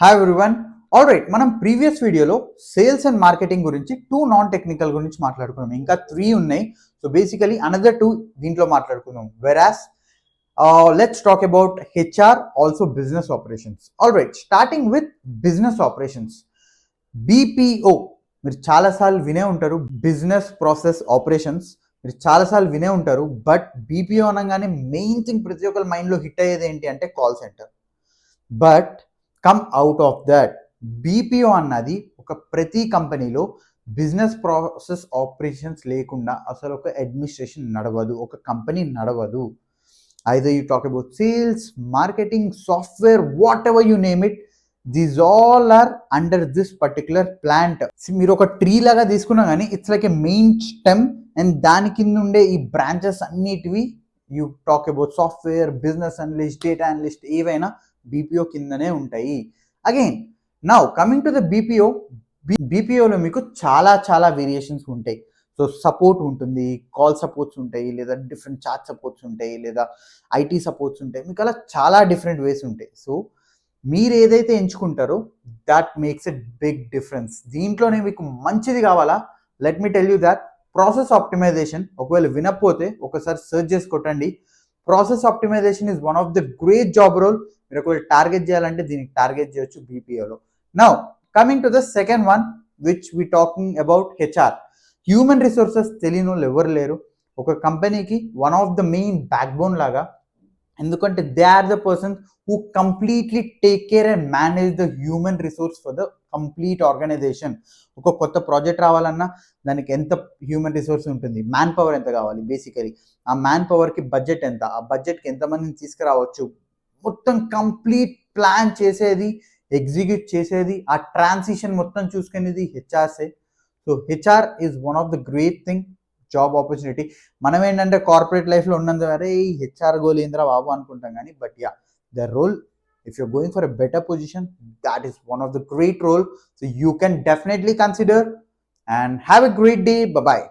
Hi everyone. Alright, మనం previous వీడియోలో sales and marketing గురించి 2 నాన్ టెక్నికల్ గురించి మాట్లాడుకున్నాం. ఇంకా 3 ఉన్నాయి. సో బేసికలీ అనదర్ 2 దీంట్లో మాట్లాడుకుందాం. Whereas let's talk about HR also business operations. Alright, starting with business operations. BPO మీరు చాలాసార్లు వినే ఉంటారు. బిజినెస్ ప్రాసెస్ ఆపరేషన్స్ మీరు చాలాసార్లు వినే ఉంటారు. బట్ బీపీఓ అనగానే మెయిన్ థింగ్ ప్రతి ఒక్కరి మైండ్లో హిట్ అయ్యేది ఏంటి అంటే call centre. But come out of that, BPO అన్నది ఒక ప్రతి కంపెనీలో బిజినెస్ ప్రాసెస్ ఆపరేషన్స్ లేకుండా అసలు ఒక అడ్మినిస్ట్రేషన్ నడవదు, ఒక కంపెనీ నడవదు. Either you talk about sales, marketing, software, whatever you name it, these all are under this particular plant. మీరు ఒక ట్రీ లాగా తీసుకున్నా కానీ it's like a main stem, and దాని కింద ఉండే ఈ బ్రాంచెస్ అన్నిటివి you talk about software, business analyst, data analyst, ఏవైనా బీపీఓ కిందనే ఉంటాయి. Again now coming to the BPO, బీపీఓలో మీకు చాలా చాలా వేరియేషన్స్ ఉంటాయి. సో సపోర్ట్ ఉంటుంది, కాల్ సపోర్ట్స్ ఉంటాయి, లేదా డిఫరెంట్ చాట్ సపోర్ట్స్ ఉంటాయి, లేదా ఐటీ సపోర్ట్స్ ఉంటాయి. మీకు అలా చాలా డిఫరెంట్ వేస్ ఉంటాయి. సో మీరు ఏదైతే ఎంచుకుంటారో that makes a big difference. దీంట్లోనే మీకు మంచిది కావాలా, let me tell you that process optimisation. ఒకవేళ వినకపోతే ఒకసారి సెర్చ్ చేసి కొట్టండి. Process optimisation is one of the great job role. మీరు ఒకవేళ టార్గెట్ చేయాలంటే దీనికి టార్గెట్ చేయొచ్చు బీపీఓలో. Now coming to the second one which we talking about HR. Human resources తెలియని వాళ్ళు ఎవరు లేరు. ఒక కంపెనీకి one of the main backbone లాగా. ఎందుకంటే they are the person who completely take care and manage the human resource for the complete organisation. ఒక కొత్త ప్రాజెక్ట్ రావాలన్నా దానికి ఎంత హ్యూమన్ రిసోర్స్ ఉంటుంది, మ్యాన్ పవర్ ఎంత కావాలి, బేసికలీ ఆ మ్యాన్ పవర్కి బడ్జెట్ ఎంత, ఆ బడ్జెట్కి ఎంతమందిని తీసుకురావచ్చు, మొత్తం కంప్లీట్ ప్లాన్ చేసేది, ఎగ్జిక్యూట్ చేసేది, ఆ ట్రాన్సిషన్ మొత్తం చూసుకునేది హెచ్ఆర్సే. So HR is one of the great thing, job opportunity. మనం ఏంటంటే కార్పొరేట్ లైఫ్లో ఉన్నంత వరే ఈ హెచ్ఆర్ గోల్ ఏంద్రా బాబు అనుకుంటాం కానీ, but ya the role, if you're going for a better position, that is one of the great role. So you can definitely consider, and have a great day. Bye bye.